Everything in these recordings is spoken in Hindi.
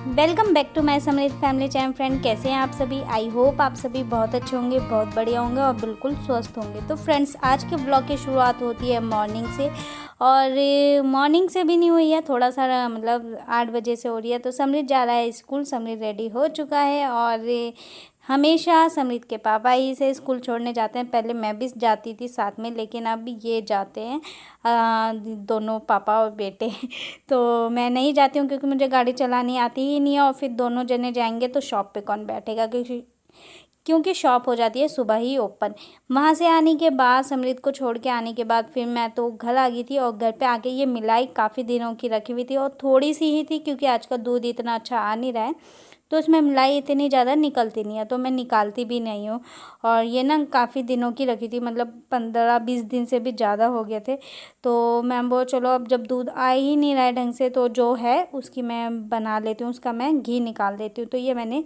वेलकम बैक टू माय समृद्ध फैमिली चैनल। फ्रेंड, कैसे हैं आप सभी? आई होप आप सभी बहुत अच्छे होंगे, बहुत बढ़िया होंगे और बिल्कुल स्वस्थ होंगे। तो फ्रेंड्स, आज के ब्लॉग की शुरुआत होती है मॉर्निंग से, और मॉर्निंग से भी नहीं हुई है, थोड़ा सा मतलब 8 बजे से हो रही है। तो समृद्ध जा रहा है स्कूल, समृद्ध रेडी हो चुका है और हमेशा समृद्ध के पापा ही से स्कूल छोड़ने जाते हैं। पहले मैं भी जाती थी साथ में, लेकिन अब ये जाते हैं दोनों पापा और बेटे। तो मैं नहीं जाती हूँ क्योंकि मुझे गाड़ी चलानी आती ही नहीं है, और फिर दोनों जने जाएंगे तो शॉप पे कौन बैठेगा, क्योंकि शॉप हो जाती है सुबह ही ओपन। वहाँ से आने के बाद, समृद्ध को छोड़ के आने के बाद, फिर मैं तो घर आ गई थी। और घर पे आके ये मिलाई काफ़ी दिनों की रखी हुई थी और थोड़ी सी ही थी, क्योंकि आज का दूध इतना अच्छा आ नहीं रहा है, तो उसमें मलाई इतनी ज़्यादा निकलती नहीं है, तो मैं निकालती भी नहीं हूँ। और ये ना काफ़ी दिनों की रखी थी, मतलब 15-20 दिन से भी ज़्यादा हो गए थे। तो मैं वो चलो, अब जब दूध आ ही नहीं रहा है ढंग से, तो जो है उसकी मैं बना लेती हूँ, उसका मैं घी निकाल देती हूँ। तो ये मैंने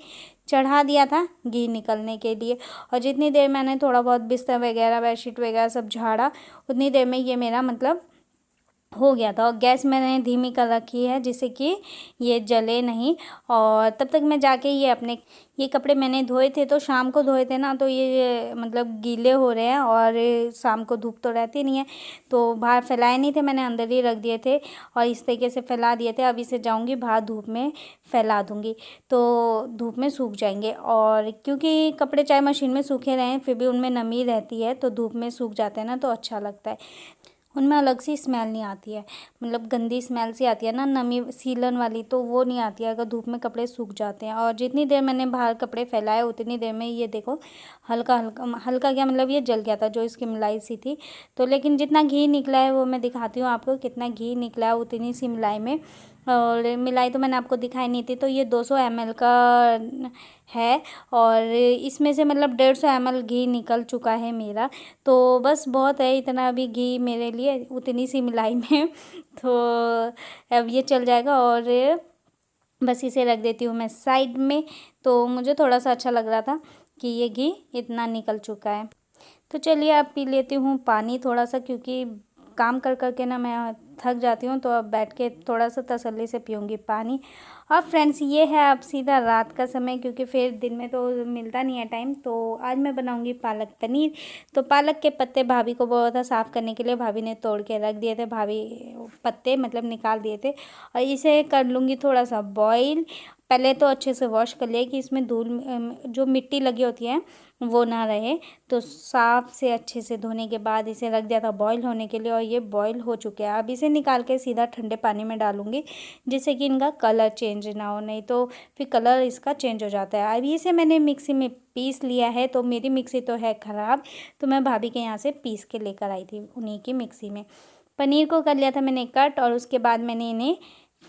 चढ़ा दिया था घी निकलने के लिए। और जितनी देर मैंने थोड़ा बहुत बिस्तर वगैरह, बेडशीट वगैरह सब झाड़ा, उतनी देर में ये मेरा मतलब हो गया था। और गैस मैंने धीमी कर रखी है, जिससे कि ये जले नहीं। और तब तक मैं जाके ये कपड़े मैंने धोए थे, तो शाम को धोए थे ना, तो ये मतलब गीले हो रहे हैं। और शाम को धूप तो रहती नहीं है, तो बाहर फैलाए नहीं थे, मैंने अंदर ही रख दिए थे और इस तरीके से फैला दिए थे। अब इसे जाऊंगी बाहर धूप में फैला दूंगी, तो धूप में सूख जाएंगे। और क्योंकि कपड़े चाहे मशीन में सूखे रहें, फिर भी उनमें नमी रहती है, तो धूप में सूख जाते हैं ना, तो अच्छा लगता है। उनमें अलग सी स्मेल नहीं आती है, मतलब गंदी स्मेल सी आती है ना, नमी सीलन वाली, तो वो नहीं आती है अगर धूप में कपड़े सूख जाते हैं। और जितनी देर मैंने बाहर कपड़े फैलाए, उतनी देर में ये देखो हल्का हल्का हल्का क्या, मतलब ये जल गया था जो इसकी मलाई सी थी। तो लेकिन जितना घी निकला है वो मैं दिखाती हूँ आपको, कितना घी निकला है उतनी सी मलाई में। और मिलाई तो मैंने आपको दिखाई नहीं थी। तो ये 200 ml का है, और इसमें से मतलब 150 ml घी निकल चुका है मेरा। तो बस बहुत है इतना भी घी मेरे लिए, उतनी सी मिलाई में। तो अब ये चल जाएगा, और बस इसे रख देती हूँ मैं साइड में। तो मुझे थोड़ा सा अच्छा लग रहा था कि ये घी इतना निकल चुका है। तो चलिए अब पी लेती हूँ पानी थोड़ा सा, क्योंकि काम कर कर के ना मैं थक जाती हूँ, तो अब बैठ के थोड़ा सा तसल्ली से पीऊँगी पानी। और फ्रेंड्स, ये है अब सीधा रात का समय, क्योंकि फिर दिन में तो मिलता नहीं है टाइम। तो आज मैं बनाऊँगी पालक पनीर। तो पालक के पत्ते भाभी को बोला था साफ़ करने के लिए, भाभी ने तोड़ के रख दिए थे, भाभी पत्ते मतलब निकाल दिए थे। और इसे कर लूँगी थोड़ा सा बॉईल। पहले तो अच्छे से वॉश कर लिया कि इसमें धूल जो मिट्टी लगी होती है वो ना रहे। तो साफ़ से अच्छे से धोने के बाद इसे रख दिया था बॉईल होने के लिए, और ये बॉईल हो चुके हैं। अब इसे निकाल के सीधा ठंडे पानी में डालूंगी, जिससे कि इनका कलर चेंज ना हो, नहीं तो फिर कलर इसका चेंज हो जाता है। अभी इसे मैंने मिक्सी में पीस लिया है, तो मेरी मिक्सी तो है ख़राब, तो मैं भाभी के यहाँ से पीस के लेकर आई थी उन्हीं की मिक्सी में। पनीर को कर लिया था मैंने कट, और उसके बाद मैंने इन्हें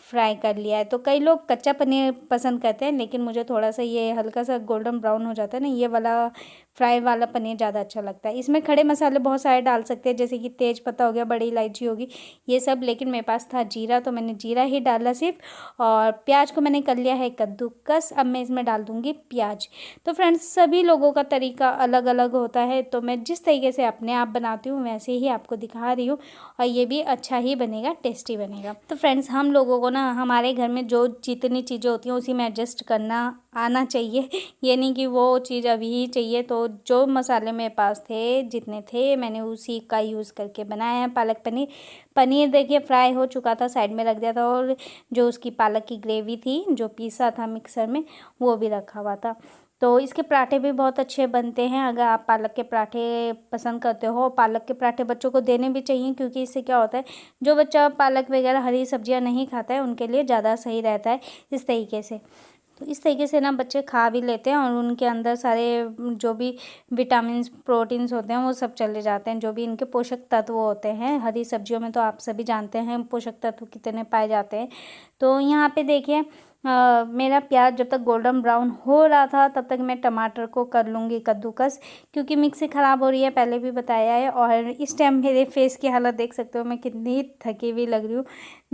फ्राई कर लिया है। तो कई लोग कच्चा पनीर पसंद करते हैं, लेकिन मुझे थोड़ा सा ये हल्का सा गोल्डन ब्राउन हो जाता है ना, ये वाला फ्राई वाला पनीर ज़्यादा अच्छा लगता है। इसमें खड़े मसाले बहुत सारे डाल सकते हैं, जैसे कि तेज पत्ता हो गया, बड़ी इलायची होगी, ये सब, लेकिन मेरे पास था जीरा, तो मैंने जीरा ही डाला सिर्फ। और प्याज को मैंने कर लिया है कद्दूकस, अब मैं इसमें डाल दूँगी प्याज। तो फ्रेंड्स, सभी लोगों का तरीका अलग अलग होता है, तो मैं जिस तरीके से अपने आप बनाती हूँ वैसे ही आपको दिखा रही हूँ, और ये भी अच्छा ही बनेगा, टेस्टी बनेगा। तो फ्रेंड्स, हम लोगों को ना हमारे घर में जो जितनी चीज़ें होती हैं उसी में एडजस्ट करना आना चाहिए। ये नहीं कि वो चीज़ अभी ही चाहिए। तो जो मसाले मेरे पास थे, जितने थे, मैंने उसी का यूज़ करके बनाया है पालक पनीर। पनीर देखिए फ्राई हो चुका था, साइड में रख दिया था, और जो उसकी पालक की ग्रेवी थी जो पीसा था मिक्सर में, वो भी रखा हुआ था। तो इसके पराठे भी बहुत अच्छे बनते हैं। अगर आप पालक के पराठे पसंद करते हो, पालक के पराठे बच्चों को देने भी चाहिए, क्योंकि इससे क्या होता है, जो बच्चा पालक वगैरह हरी सब्जियां नहीं खाता है, उनके लिए ज़्यादा सही रहता है इस तरीके से। तो इस तरीके से ना बच्चे खा भी लेते हैं, और उनके अंदर सारे जो भी विटामिन्स प्रोटीन्स होते हैं वो सब चले जाते हैं, जो भी इनके पोषक तत्व होते हैं। हरी सब्जियों में तो आप सभी जानते हैं पोषक तत्व कितने पाए जाते हैं। तो यहाँ पे देखिए मेरा प्याज जब तक गोल्डन ब्राउन हो रहा था, तब तक मैं टमाटर को कर लूँगी कद्दूकस, क्योंकि मिक्सी ख़राब हो रही है, पहले भी बताया है। और इस टाइम मेरे फेस की हालत देख सकते हो, मैं कितनी थकी हुई लग रही हूँ।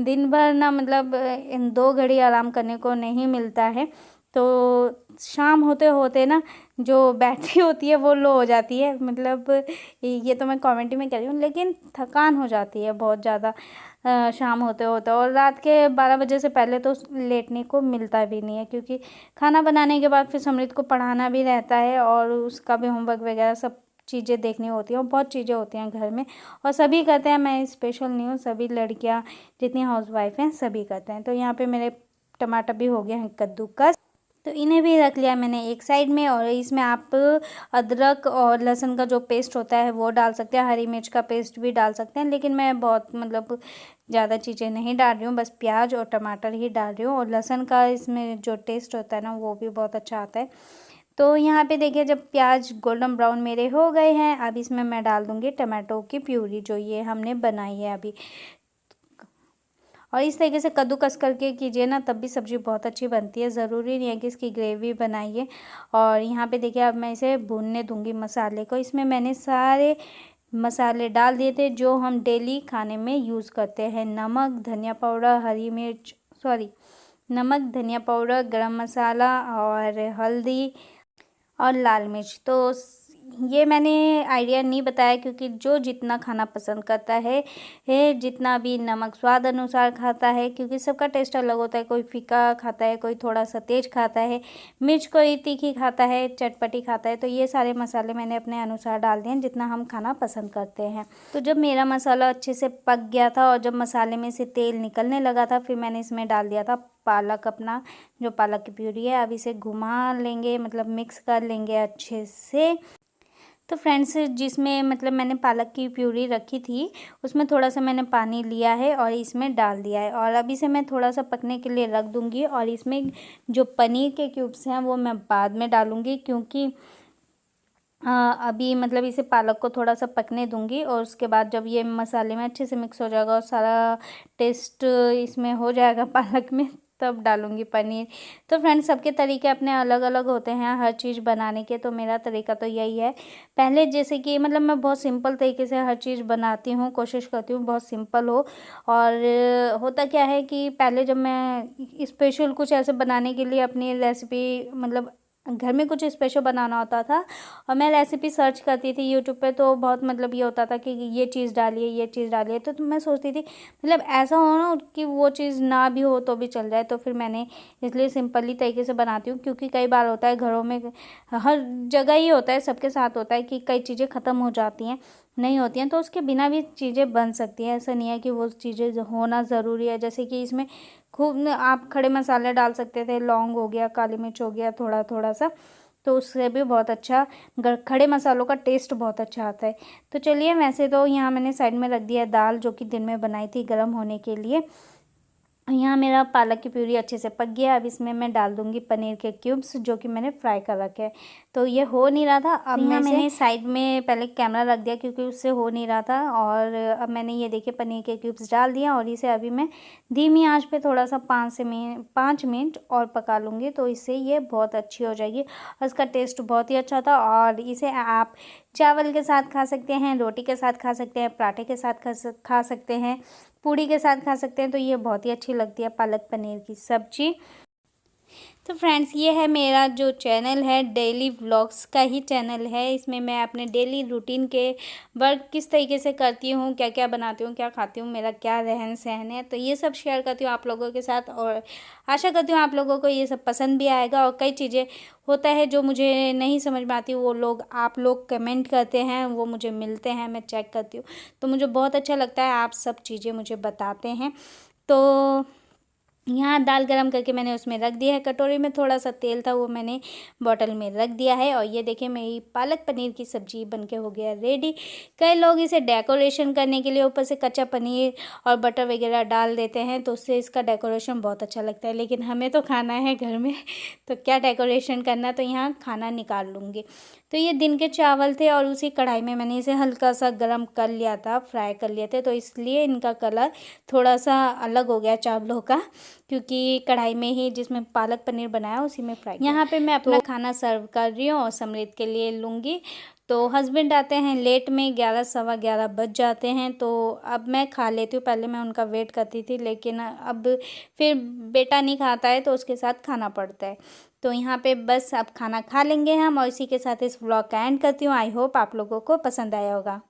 दिन भर ना मतलब इन 2 घड़ी आराम करने को नहीं मिलता है, तो शाम होते होते ना जो बैटरी होती है वो लो हो जाती है, मतलब ये तो मैं कमेंट्री में कह रही हूँ, लेकिन थकान हो जाती है बहुत ज़्यादा शाम होते होते। और रात के 12 बजे से पहले तो लेटने को मिलता भी नहीं है, क्योंकि खाना बनाने के बाद फिर समृद्ध को पढ़ाना भी रहता है और उसका भी होमवर्क वगैरह सब चीज़ें देखनी होती हैं और बहुत चीज़ें होती हैं घर में, और सभी करते हैं, मैं स्पेशल नहीं हूँ, सभी लड़कियाँ जितनी हाउसवाइफ हैं सभी करते हैं। तो यहाँ पे मेरे टमाटर भी हो गए हैं कद्दूकस, तो इन्हें भी रख लिया मैंने एक साइड में। और इसमें आप अदरक और लहसुन का जो पेस्ट होता है वो डाल सकते हैं, हरी मिर्च का पेस्ट भी डाल सकते हैं, लेकिन मैं बहुत मतलब ज़्यादा चीज़ें नहीं डाल रही हूँ, बस प्याज और टमाटर ही डाल रही हूँ। और लहसुन का इसमें जो टेस्ट होता है ना वो भी बहुत अच्छा आता है। तो यहाँ पे देखिए जब प्याज गोल्डन ब्राउन मेरे हो गए हैं, अब इसमें मैं डाल दूँगी टमाटो की प्यूरी जो ये हमने बनाई है अभी। और इस तरीके से कद्दूकस करके कीजिए ना, तब भी सब्ज़ी बहुत अच्छी बनती है, ज़रूरी नहीं है कि इसकी ग्रेवी बनाइए। और यहाँ पे देखिए अब मैं इसे भूनने दूँगी मसाले को। इसमें मैंने सारे मसाले डाल दिए थे जो हम डेली खाने में यूज़ करते हैं, नमक, धनिया पाउडर, नमक, धनिया पाउडर, गरम मसाला और हल्दी और लाल मिर्च। तो ये मैंने आइडिया नहीं बताया, क्योंकि जो जितना खाना पसंद करता है जितना भी नमक स्वाद अनुसार खाता है, क्योंकि सबका टेस्ट अलग होता है, कोई फीका खाता है, कोई थोड़ा सा तेज खाता है, मिर्च कोई तीखी खाता है, चटपटी खाता है। तो ये सारे मसाले मैंने अपने अनुसार डाल दिए जितना हम खाना पसंद करते हैं। तो जब मेरा मसाला अच्छे से पक गया था और जब मसाले में से तेल निकलने लगा था, फिर मैंने इसमें डाल दिया था पालक, अपना जो पालक की प्यूरी है। अब इसे घुमा लेंगे, मतलब मिक्स कर लेंगे अच्छे से। तो फ्रेंड्स जिसमें मतलब मैंने पालक की प्यूरी रखी थी उसमें थोड़ा सा मैंने पानी लिया है और इसमें डाल दिया है, और अब इसे मैं थोड़ा सा पकने के लिए रख दूँगी। और इसमें जो पनीर के क्यूब्स हैं वो मैं बाद में डालूँगी, क्योंकि अभी मतलब इसे पालक को थोड़ा सा पकने दूंगी, और उसके बाद जब ये मसाले में अच्छे से मिक्स हो जाएगा और सारा टेस्ट इसमें हो जाएगा पालक में, तब डालूंगी पनीर। तो फ्रेंड्स सबके तरीके अपने अलग अलग होते हैं हर चीज़ बनाने के, तो मेरा तरीका तो यही है। पहले जैसे कि मतलब मैं बहुत सिंपल तरीके से हर चीज़ बनाती हूँ, कोशिश करती हूँ बहुत सिंपल हो। और होता क्या है कि पहले जब मैं स्पेशल कुछ ऐसे बनाने के लिए अपनी रेसिपी, मतलब घर में कुछ स्पेशल बनाना होता था और मैं रेसिपी सर्च करती थी यूट्यूब पे, तो बहुत मतलब ये होता था कि ये चीज़ डालिए, ये चीज़ डालिए। तो मैं सोचती थी मतलब ऐसा हो ना कि वो चीज़ ना भी हो तो भी चल जाए। तो फिर मैंने इसलिए सिंपली तरीके से बनाती हूँ, क्योंकि कई बार होता है घरों में, हर जगह ही होता है, सबके साथ होता है कि कई चीज़ें ख़त्म हो जाती हैं, नहीं होती हैं, तो उसके बिना भी चीज़ें बन सकती हैं। ऐसा नहीं है कि वो चीज़ें होना ज़रूरी है। जैसे कि इसमें खूब आप खड़े मसाले डाल सकते थे, लौंग हो गया, काली मिर्च हो गया, थोड़ा थोड़ा सा, तो उससे भी बहुत अच्छा खड़े मसालों का टेस्ट बहुत अच्छा आता है। तो चलिए, वैसे तो यहाँ मैंने साइड में रख दिया है दाल जो कि दिन में बनाई थी गर्म होने के लिए। यहाँ मेरा पालक की प्यूरी अच्छे से पक गया। अब इसमें मैं डाल दूंगी पनीर के क्यूब्स जो कि मैंने फ्राई कर रखे हैं। तो ये हो नहीं रहा था, अब मैंने साइड में पहले कैमरा रख दिया क्योंकि उससे हो नहीं रहा था। और अब मैंने ये देखिए पनीर के क्यूब्स डाल दिया और इसे अभी मैं धीमी आंच पे थोड़ा सा 5 मिनट और पका लूँगी, तो इससे ये बहुत अच्छी हो जाएगी और इसका टेस्ट बहुत ही अच्छा था। और इसे आप चावल के साथ खा सकते हैं, रोटी के साथ खा सकते हैं, पराठे के साथ खा सकते हैं, पूड़ी के साथ खा सकते हैं। तो ये बहुत ही अच्छी लगती है पालक पनीर की सब्जी। तो फ्रेंड्स ये है मेरा जो चैनल है, डेली व्लॉग्स का ही चैनल है। इसमें मैं अपने डेली रूटीन के वर्क किस तरीके से करती हूँ, क्या क्या बनाती हूँ, क्या खाती हूँ, मेरा क्या रहन सहन है, तो ये सब शेयर करती हूँ आप लोगों के साथ। और आशा करती हूँ आप लोगों को ये सब पसंद भी आएगा। और कई चीज़ें होता है जो मुझे नहीं समझ में आती, वो आप लोग कमेंट करते हैं, वो मुझे मिलते हैं, मैं चेक करती हूँ, तो मुझे बहुत अच्छा लगता है आप सब चीज़ें मुझे बताते हैं। तो यहाँ दाल गरम करके मैंने उसमें रख दिया है, कटोरी में थोड़ा सा तेल था वो मैंने बॉटल में रख दिया है। और ये देखिए मेरी पालक पनीर की सब्ज़ी बनके हो गया रेडी। कई लोग इसे डेकोरेशन करने के लिए ऊपर से कच्चा पनीर और बटर वगैरह डाल देते हैं, तो उससे इसका डेकोरेशन बहुत अच्छा लगता है, लेकिन हमें तो खाना है घर में, तो क्या डेकोरेशन करना, तो यहाँ खाना निकाल लूँगी। तो ये दिन के चावल थे और उसी कढ़ाई में मैंने इसे हल्का सा गर्म कर लिया था, फ्राई कर लिए थे, तो इसलिए इनका कलर थोड़ा सा अलग हो गया चावलों का। क्योंकि कढ़ाई में ही जिसमें पालक पनीर बनाया उसी में फ्राई। यहाँ पे मैं अपना खाना सर्व कर रही हूँ और समृद्ध के लिए लूँगी। तो हस्बैंड आते हैं लेट में, 11 सवा 11 बज जाते हैं। तो अब मैं खा लेती हूँ, पहले मैं उनका वेट करती थी लेकिन अब फिर बेटा नहीं खाता है तो उसके साथ खाना पड़ता है। तो यहाँ पे बस अब खाना खा लेंगे हम और इसी के साथ इस व्लॉग का एंड करती हूँ। आई होप आप लोगों को पसंद आया होगा।